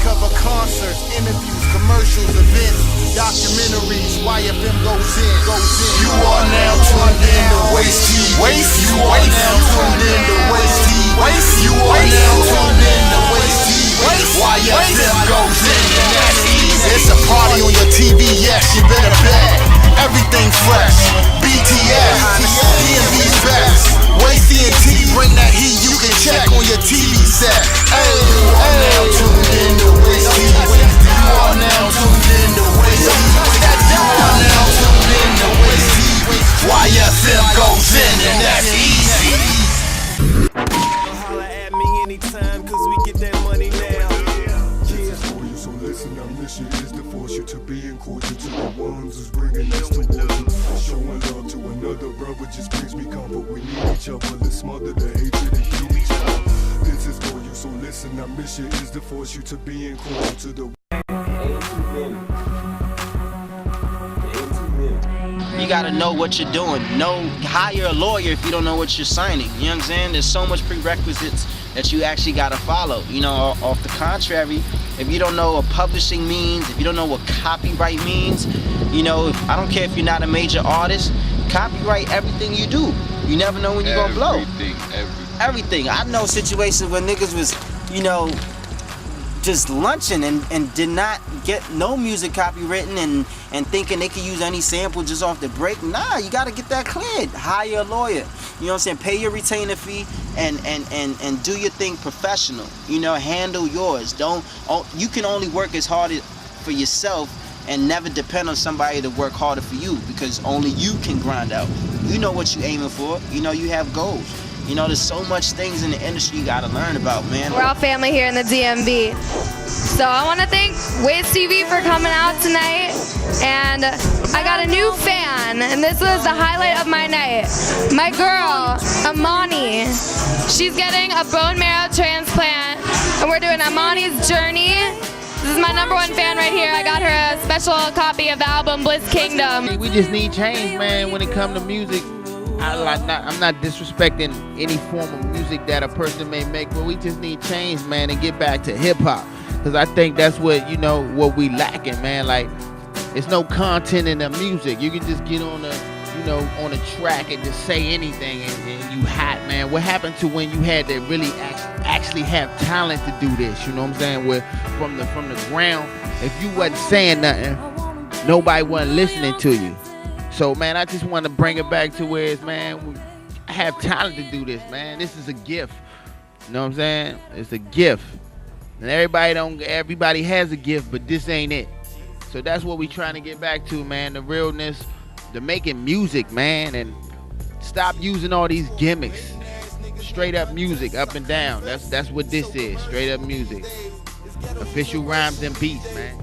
cover concerts, interviews, commercials, events, documentaries. YFM goes in. You are now tuned in to W.A.S.T.E. You are now tuned in to W.A.S.T.E. You are now tuned in to W.A.S.T.E. YFM goes in, and that's easy. It's a party on your TV, yes, you better bet. Everything fresh. BTS, DMV's best. W.A.S.T.E bring that heat, you can check on your TV set. Hey, you are now tuned in to W.A.S.T.E. You are now tuned in to W.A.S.T.E. You are now tuned in to W.A.S.T.E. YFM goes in, and that's easy. Holla at me anytime, cause we get that money now. So listen, our mission is to force you to be cordial to the ones who's bringing this towards you. Showing love to another brother just brings me comfort. We need each other, let's smother the hatred and heal each other. This is for you, so listen, our mission is to force you to be cordial to the. You gotta know what you're doing. Hire a lawyer if you don't know what you're signing. You know what I'm saying? There's so much prerequisites that you actually gotta follow. You know, off the contrary, if you don't know what publishing means, if you don't know what copyright means, you know, I don't care if you're not a major artist, copyright everything you do. You never know when you're gonna blow. Everything. I know situations where niggas was, you know, just lunching and did not get no music copywritten and thinking they could use any sample just off the break. Nah, you gotta get that cleared. Hire a lawyer. You know what I'm saying? Pay your retainer fee and do your thing professional. You know, handle yours. You can only work as hard for yourself and never depend on somebody to work harder for you, because only you can grind out. You know what you're aiming for. You know you have goals. You know, there's so much things in the industry you gotta learn about, man. We're all family here in the DMV. So I want to thank W.A.S.T.E for coming out tonight. And I got a new fan, and this was the highlight of my night. My girl, Amani. She's getting a bone marrow transplant, and we're doing Amani's journey. This is my #1 fan right here. I got her a special copy of the album Bliss Kingdom. We just need change, man, when it comes to music. I'm not disrespecting any form of music that a person may make, but we just need change, man, and get back to hip-hop. Because I think that's what, you know, what we lacking, man. Like, it's no content in the music. You can just get on a track and just say anything and you hot, man. What happened to when you had to really actually have talent to do this? You know what I'm saying? Where from the ground, if you wasn't saying nothing, nobody wasn't listening to you. So, man, I just want to bring it back to where it's, man, I have talent to do this, man. This is a gift. You know what I'm saying? It's a gift. And everybody has a gift, but this ain't it. So that's what we trying to get back to, man. The realness, the making music, man, and stop using all these gimmicks. Straight up music, up and down. That's what this is. Straight up music. Official rhymes and beats, man.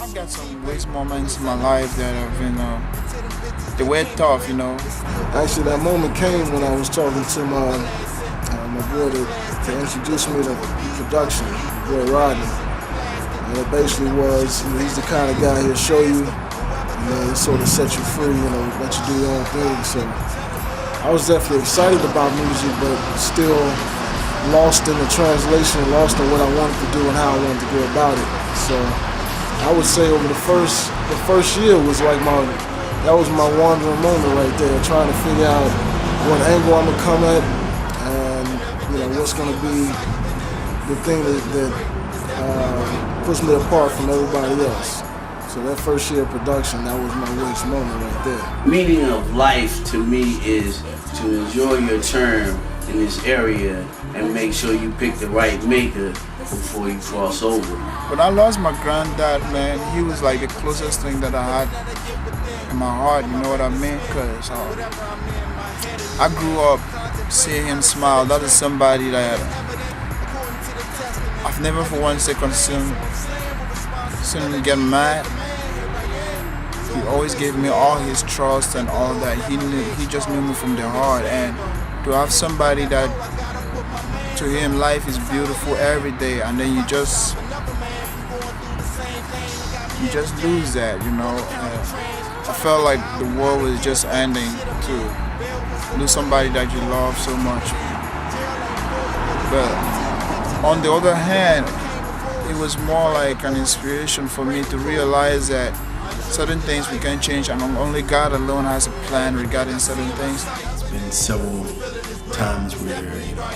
I've got some waste moments in my life that have been, they were tough, you know. Actually, that moment came when I was talking to my boy to introduce me to production, boy Rodney. And it basically was, you know, he's the kind of guy he'll show you, and sort of set you free, you know, let you do your own thing. So I was definitely excited about music, but still lost in the translation, lost in what I wanted to do and how I wanted to go about it. So I would say over the first year was like that was my wandering moment right there, trying to figure out what angle I'm gonna come at, and you know what's gonna be the thing that puts me apart from everybody else. So that first year of production, that was my worst moment right there. Meaning of life to me is to enjoy your term in this area and make sure you pick the right maker before you cross over. When I lost my granddad, man, he was like the closest thing that I had in my heart, you know what I mean? Because I grew up seeing him smile. That is somebody that I've never for 1 second seen him get mad. He always gave me all his trust and all that. He just knew me from the heart. And to have somebody that, to him, life is beautiful every day, and then you just lose that, you know. I felt like the world was just ending to lose somebody that you love so much. But on the other hand, it was more like an inspiration for me to realize that certain things we can change, and only God alone has a plan regarding certain things. It's been several times where, you know,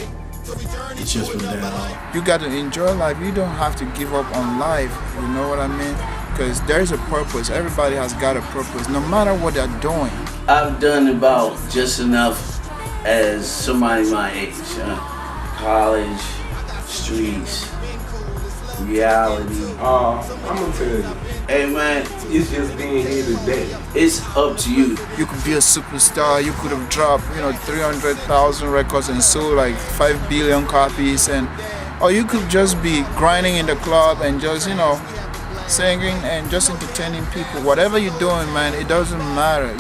it's just been down. You got to enjoy life. You don't have to give up on life. You know what I mean? Because there's a purpose. Everybody has got a purpose, no matter what they're doing. I've done about just enough as somebody my age. College, streets, reality. I'm gonna tell you. Hey man, It's just being here today. it's up to you. You could be a superstar. You could have dropped, 300,000 records and sold like 5 billion copies, or you could just be grinding in the club and just, singing and just entertaining people. Whatever you're doing, man, it doesn't matter,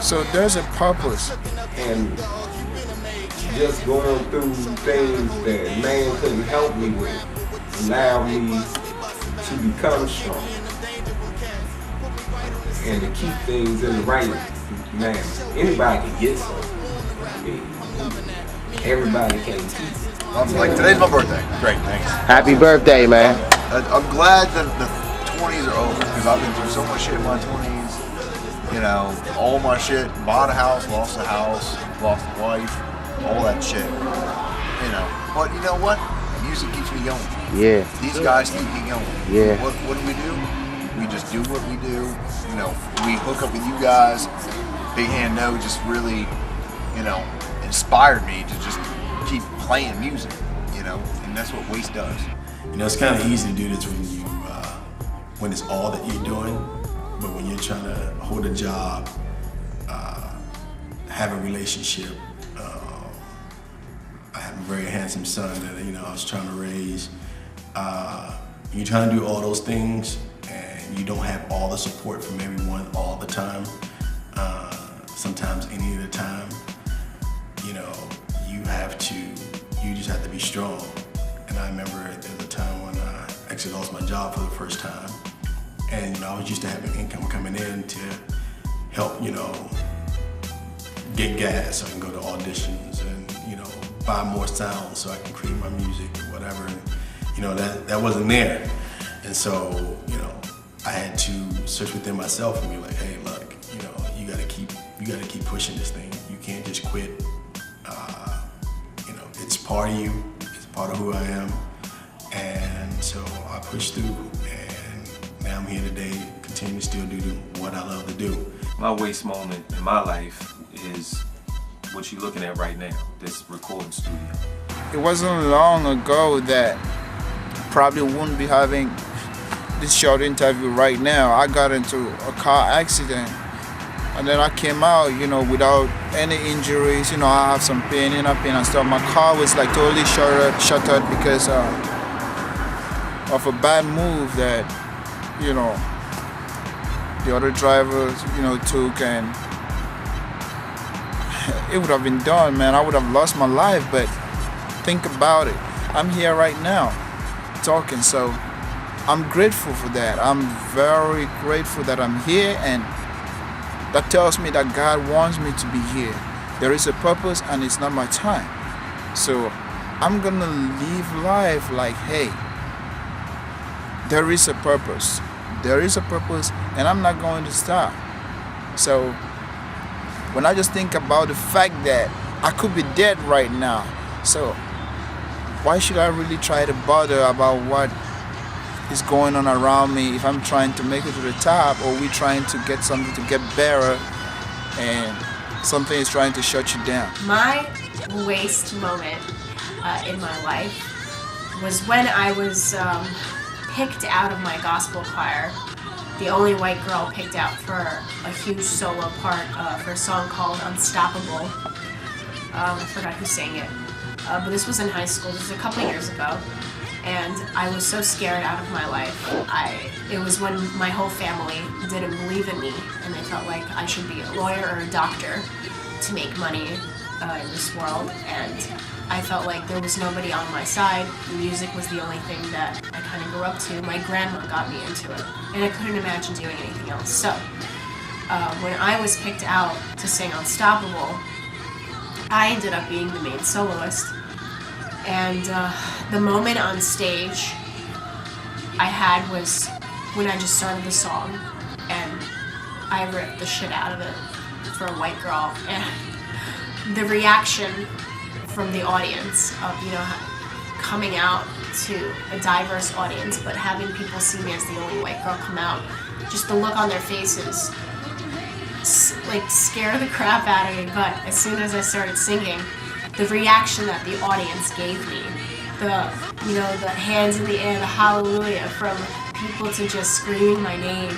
So there's a purpose. And just going through things that man couldn't help me with allowed me to become strong and to keep things in the right manner. Anybody can get something. I mean, everybody can keep it. Like today's my birthday. Great, thanks. Happy birthday, man. I'm glad that the 20s are over because I've been through so much shit in my 20s. All my shit. Bought a house, lost a house, lost a wife, all that shit. But you know what? Music keeps me going. Yeah. These guys keep me going. Yeah. What do? We just do what we do. We hook up with you guys. Big Hand No just really, inspired me to just keep playing music, and that's what W.A.S.T.E does. It's kind of easy to do this when it's all that you're doing, but when you're trying to hold a job, have a relationship. I have a very handsome son that I was trying to raise. You're trying to do all those things, and you don't have all the support from everyone all the time. Sometimes any of the time, you just have to be strong. And I remember there was a time when I actually lost my job for the first time, and I was used to having income coming in to help, get gas so I can go to auditions and buy more sound so I can create my music or whatever. That wasn't there. And so, I had to search within myself and be like, hey, look, you gotta keep pushing this thing. You can't just quit. It's part of you, it's part of who I am. And so I pushed through, and now I'm here today, continue to still do what I love to do. My W.A.S.T.E moment in my life is what you're looking at right now, this recording studio. It wasn't long ago that probably wouldn't be having this short interview right now. I got into a car accident, and then I came out, without any injuries. I have some pain and stuff. My car was like totally shuttered because of a bad move that, the other drivers, took, and it would have been done, man. I would have lost my life, but think about it. I'm here right now talking, so I'm grateful for that. I'm very grateful that I'm here, and that tells me that God wants me to be here. There is a purpose, and it's not my time. So I'm gonna live life like, hey, there is a purpose. There is a purpose, and I'm not going to stop. So when I just think about the fact that I could be dead right now, so why should I really try to bother about what is going on around me if I'm trying to make it to the top, or we trying to get something to get better and something is trying to shut you down? My W.A.S.T.E moment in my life was when I was picked out of my gospel choir, the only white girl picked out for a huge solo part for a song called Unstoppable. I forgot who sang it, but this was in high school. This was a couple years ago, and I was so scared out of my life. It was when my whole family didn't believe in me, and they felt like I should be a lawyer or a doctor to make money in this world, and I felt like there was nobody on my side. Music was the only thing that I kind of grew up to. My grandma got me into it, and I couldn't imagine doing anything else. So when I was picked out to sing Unstoppable, I ended up being the main soloist, And the moment on stage I had was when I just started the song and I ripped the shit out of it for a white girl. And the reaction from the audience of, you know, coming out to a diverse audience, but having people see me as the only white girl come out, just the look on their faces, like, scare the crap out of me. But as soon as I started singing, the reaction that the audience gave me, the, you know, the hands in the air, the hallelujah, from people to just screaming my name,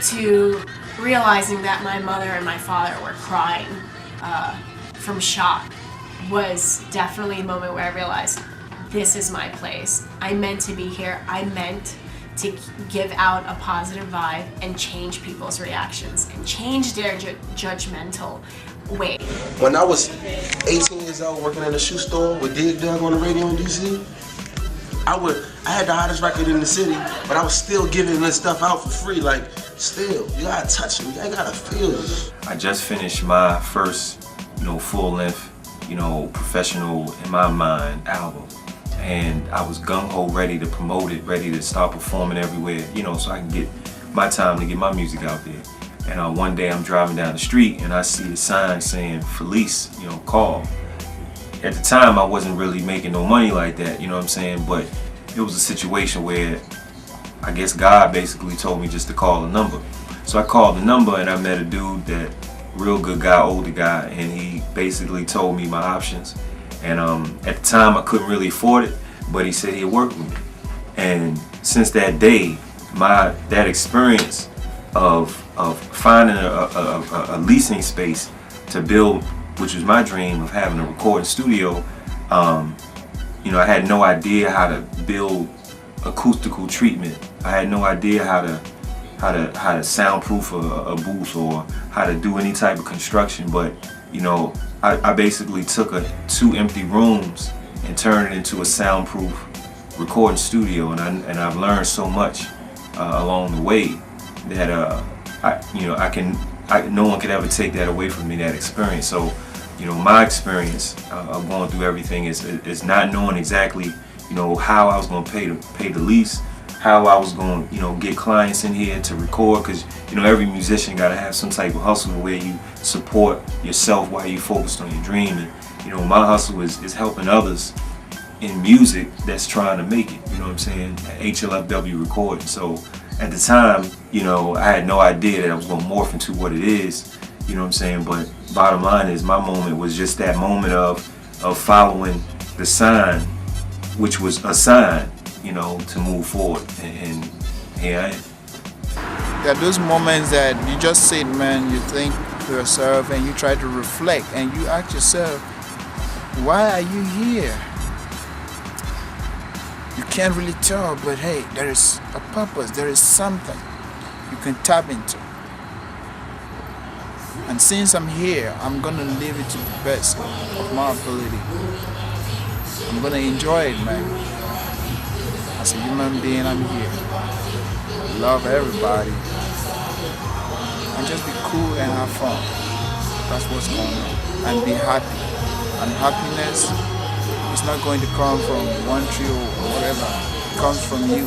to realizing that my mother and my father were crying from shock, was definitely a moment where I realized this is my place. I meant to be here. I meant to give out a positive vibe and change people's reactions and change their judgmental way. When I was 18 years old working in a shoe store with Dig Dug on the radio in DC, I had the hottest record in the city, but I was still giving this stuff out for free. Like, still, you gotta touch me, I gotta feel this. I just finished my first, you know, full-length, you know, professional, in my mind, album. And I was gung-ho ready to promote it, ready to start performing everywhere, you know, so I can get my time to get my music out there. And one day I'm driving down the street and I see a sign saying, Felice, you know, call. At the time I wasn't really making no money like that, you know what I'm saying, but it was a situation where I guess God basically told me just to call a number. So I called the number and I met a dude that, real good guy, older guy, and he basically told me my options. And at the time I couldn't really afford it, but he said he'd work with me. And since that day, that experience of finding a leasing space to build, which was my dream of having a recording studio, you know, I had no idea how to build acoustical treatment. I had no idea how to soundproof a booth or how to do any type of construction. But you know, I basically took 2 empty rooms and turned it into a soundproof recording studio, and I've learned so much along the way that no one could ever take that away from me, that experience. So, you know, my experience of going through everything is not knowing exactly, you know, how I was going to pay the lease, how I was going to, you know, get clients in here to record, because, you know, every musician got to have some type of hustle where you support yourself while you focused on your dream. And, you know, my hustle is helping others in music that's trying to make it, you know what I'm saying, HLFW recording. So at the time, you know, I had no idea that I was going to morph into what it is, you know what I'm saying, but bottom line is my moment was just that moment of following the sign, which was a sign, you know, to move forward, and here I am. There are those moments that you just sit, man, you think to yourself and you try to reflect and you ask yourself, why are you here? You can't really tell, but hey, there is a purpose, there is something you can tap into. And since I'm here, I'm gonna live it to the best of my ability. I'm gonna enjoy it, man. As a human being, I'm here. Love everybody. And just be cool and have fun. That's what's going on. And be happy. And happiness is not going to come from one tree or whatever. It comes from you.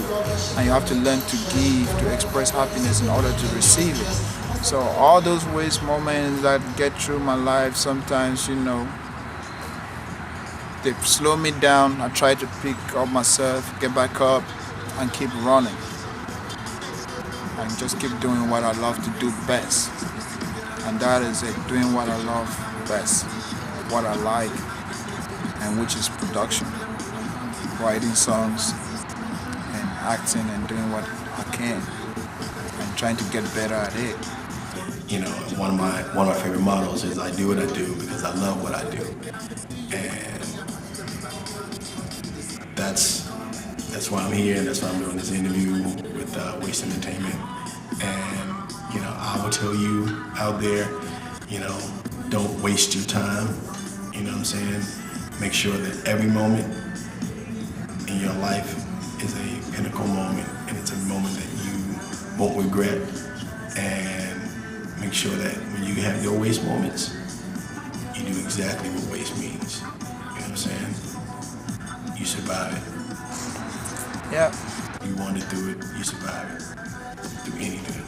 And you have to learn to give, to express happiness in order to receive it. So all those waste moments that get through my life, sometimes, you know, they slow me down. I try to pick up myself, get back up, and keep running. And just keep doing what I love to do best. And that is it, doing what I love best, what I like, and which is production, writing songs, and acting, and doing what I can, and trying to get better at it. You know, one of my favorite mottos is I do what I do because I love what I do. And that's why I'm here, and that's why I'm doing this interview with W.A.S.T.E Entertainment. And, you know, I will tell you out there, you know, don't waste your time, you know what I'm saying? Make sure that every moment in your life is a pinnacle moment, and it's a moment that you won't regret. And make sure that when you have your waste moments, you do exactly what waste means. You know what I'm I'm saying? You survive it. Yeah. You want to do it, you survive it. Through anything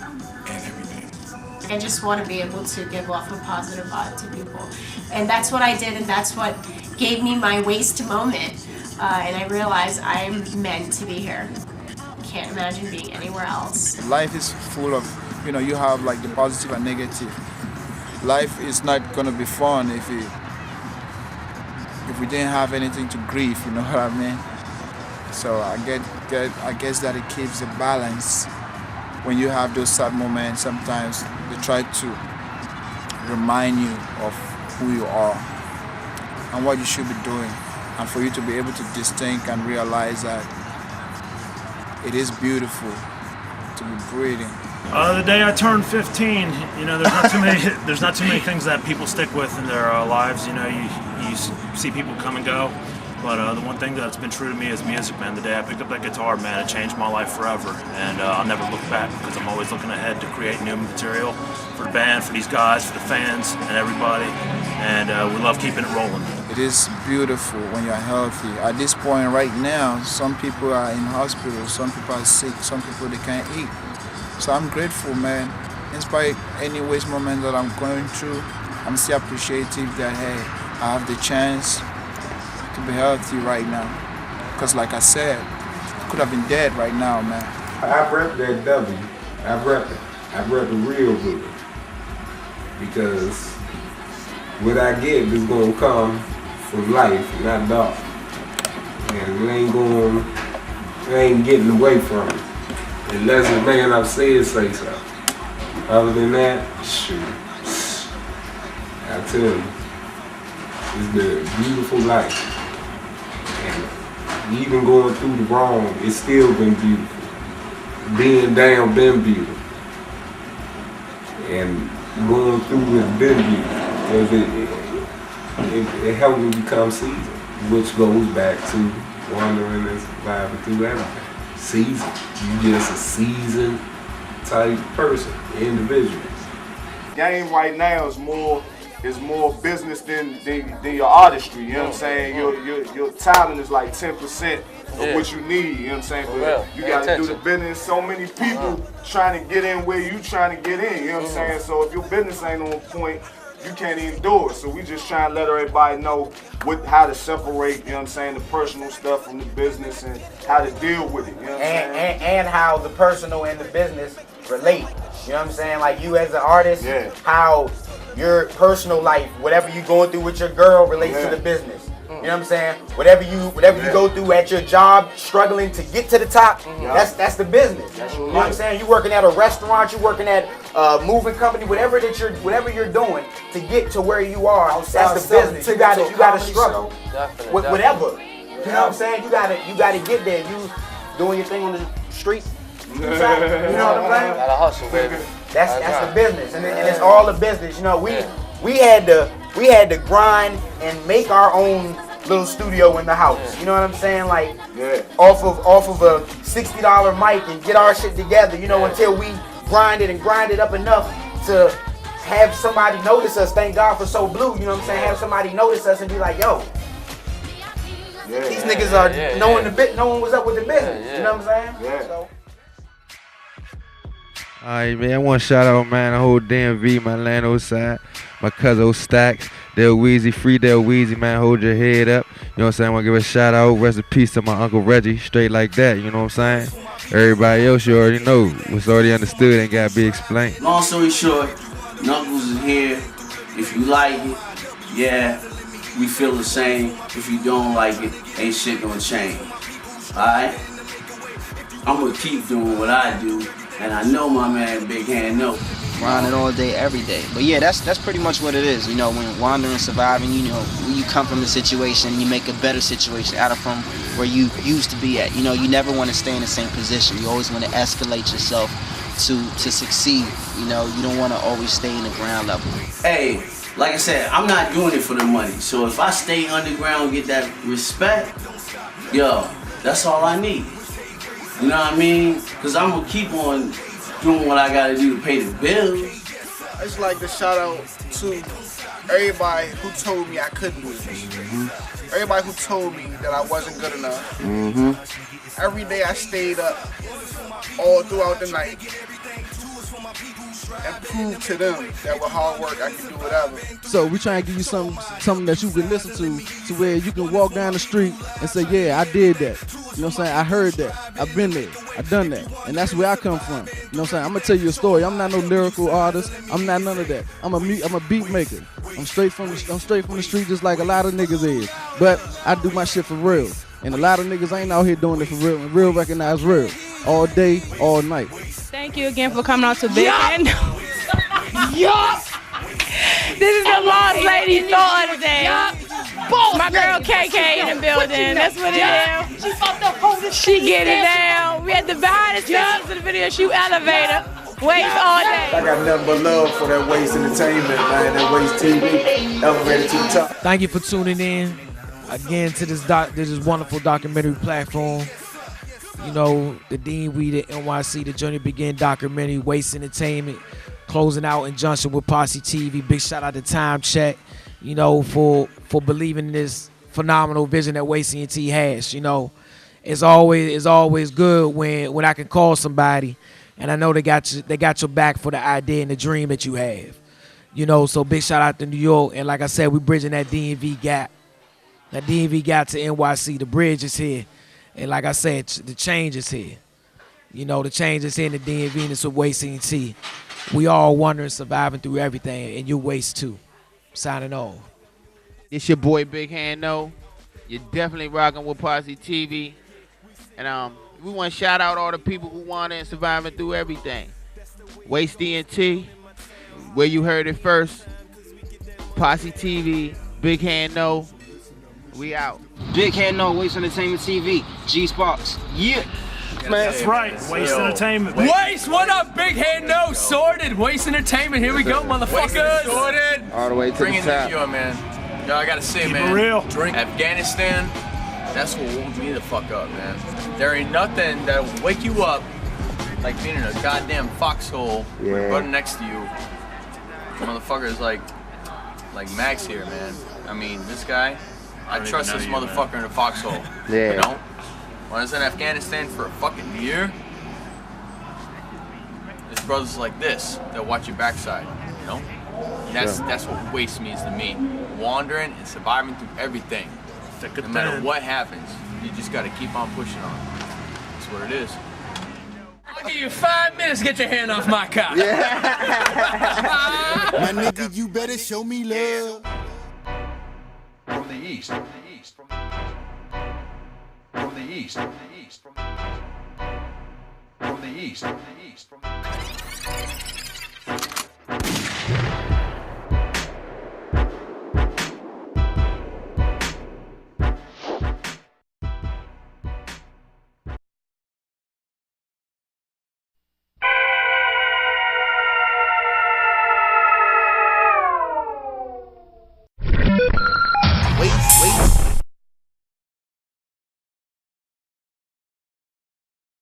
and everything. I just want to be able to give off a positive vibe to people. And that's what I did, and that's what gave me my waste moment. And I realized I'm meant to be here. Can't imagine being anywhere else. Life is full of, you know, you have like the positive and negative. Life is not gonna be fun if we didn't have anything to grieve, you know what I mean? So I guess that it keeps a balance. When you have those sad moments, sometimes they try to remind you of who you are and what you should be doing, and for you to be able to distinct and realize that it is beautiful to be breathing. The day I turned 15, you know, there's not too many things that people stick with in their lives. You know, you see people come and go, but the one thing that's been true to me is music, man. The day I picked up that guitar, man, it changed my life forever, and I'll never look back because I'm always looking ahead to create new material for the band, for these guys, for the fans, and everybody, and we love keeping it rolling. It is beautiful when you're healthy. At this point right now, some people are in hospitals, some people are sick, some people they can't eat. So I'm grateful, man. In spite of any waste moment that I'm going through, I'm still appreciative that, hey, I have the chance to be healthy right now. Because like I said, I could have been dead right now, man. I rep that W. I rep it. I rep it real good. Because what I get is going to come from life, not dark. And it ain't getting away from it. Unless the man I've said say so. Other than that, shoot. I tell you, it's been a beautiful life. And even going through the wrong, it's still been beautiful. Being down been beautiful. And going through has been beautiful. Because it helped me become seasoned, which goes back to wandering and surviving through everything. Seasoned. You just a seasoned type person, individual. Game right now is more business than your artistry. You know what I'm saying? Your talent is like 10% of what you need. You know what I'm saying? But you got to do the business. So many people trying to get in where you trying to get in. You know what I'm saying? So if your business ain't on point, you can't even do it. So we just trying to let everybody know how to separate, you know what I'm saying, the personal stuff from the business and how to deal with it, you know what I'm saying? And how the personal and the business relate. You know what I'm saying? Like you as an artist, how your personal life, whatever you going through with your girl relates to the business. You know what I'm saying? Whatever you go through at your job, struggling to get to the top, that's the business. You know what I'm saying? You working at a restaurant, you working at a moving company, whatever you're doing to get to where you are, that's the business. You gotta struggle with whatever. You know what I'm saying? You gotta get there. You doing your thing on the street. You know what I'm saying? Gotta hustle, baby. That's the business, and it's all the business. You know, we had to grind and make our own little studio in the house. You know what I'm saying? Like off of a $60 mic and get our shit together. You know, until we grind it up enough to have somebody notice us. Thank God for So Blue. You know what I'm saying? Have somebody notice us and be like, yo. These niggas are knowing what's up with the business. You know what I'm saying? So. Alright, man, I want to shout out, man, the whole DMV, my Lando side, my cousin Stacks, Del Weezy, free Del Weezy, man, hold your head up. You know what I'm saying? I want to give a shout out, rest in peace to my Uncle Reggie, straight like that, you know what I'm saying? Everybody else, you already know, what's already understood, ain't got to be explained. Long story short, Knuckles is here. If you like it, yeah, we feel the same. If you don't like it, ain't shit gonna change. Alright? I'm gonna keep doing what I do. And I know my man Big Hand knows. Grinding all day, every day. But yeah, that's pretty much what it is. You know, when wandering, surviving, you know, when you come from the situation, you make a better situation out of from where you used to be at. You know, you never want to stay in the same position. You always want to escalate yourself to succeed. You know, you don't want to always stay in the ground level. Hey, like I said, I'm not doing it for the money. So if I stay underground and get that respect, yo, that's all I need. You know what I mean? Because I'm going to keep on doing what I got to do to pay the bills. I just like to shout out to everybody who told me I couldn't do this. everybody who told me that I wasn't good enough. Mm-hmm. Every day I stayed up all throughout the night and proved to them that with hard work I can do whatever. So we trying to give you something that you can listen to where you can walk down the street and say, yeah, I did that. You know what I'm saying? I heard that. I've been there. I've done that. And that's where I come from. You know what I'm saying? I'm going to tell you a story. I'm not no lyrical artist. I'm not none of that. I'm a beat maker. I'm straight from the street just like a lot of niggas is. But I do my shit for real. And a lot of niggas ain't out here doing it for real. And real recognize real. All day, all night. Thank you again for coming out to Big Hand. Yup! This is the Lost Lady Thought of the day. My girl KK in the building. That's what it is. She fucked up holding. She get it down. We at the behind the scenes of the video shoot elevator. Waste all day. I got nothing but love for that W.A.S.T.E Entertainment, man. That W.A.S.T.TV, elevated to the top. Thank you for tuning in again to this wonderful documentary platform. You know, the Dean Weed, the NYC, the Journey Begin documentary, W.A.S.T.E Entertainment, closing out in junction with Posse TV. Big shout out to Time Check, you know, for believing in this phenomenal vision that W.A.S.T.E has. You know, it's always good when I can call somebody and I know they got your back for the idea and the dream that you have. You know, so big shout out to New York. And like I said, we bridging that DMV gap. That DMV gap to NYC. The bridge is here. And like I said, the change is here. You know, the change is here in the DMV and it's with W.A.S.T.E. We all wondering, surviving through everything, and you waste too. Signing off. It's your boy Big Hand No. You're definitely rocking with Posse TV. And we want to shout out all the people who want it and surviving through everything. W.A.S.T.E, where you heard it first. Posse TV, Big Hand No. We out. Big Hand No, W.A.S.T.E Entertainment TV, G Sparks. Yeah. Man, that's right. W.A.S.T.E Entertainment. W.A.S.T.E, what up? Big Hand No, sorted. W.A.S.T.E Entertainment. Here we go, motherfuckers. Sorted. All the way to Bringing the top. Yo, man. Yo, I gotta say, Keep man. it real. Afghanistan, that's what woke me the fuck up, man. There ain't nothing that'll wake you up like being in a goddamn foxhole with a brother next to you. Motherfuckers like Max here, man. I mean, this guy, I trust this motherfucker in a foxhole. Yeah. You know? When I was in Afghanistan for a fucking year, there's brothers like this that watch your backside, you know? And that's what W.A.S.T.E means to me. Wandering and surviving through everything. No matter what happens, you just gotta keep on pushing on. That's what it is. I'll give you 5 minutes to get your hand off my cock. My nigga, you better show me love. From the east, from the east, from the east, from the east, from the east, from the east, from the east, from the east.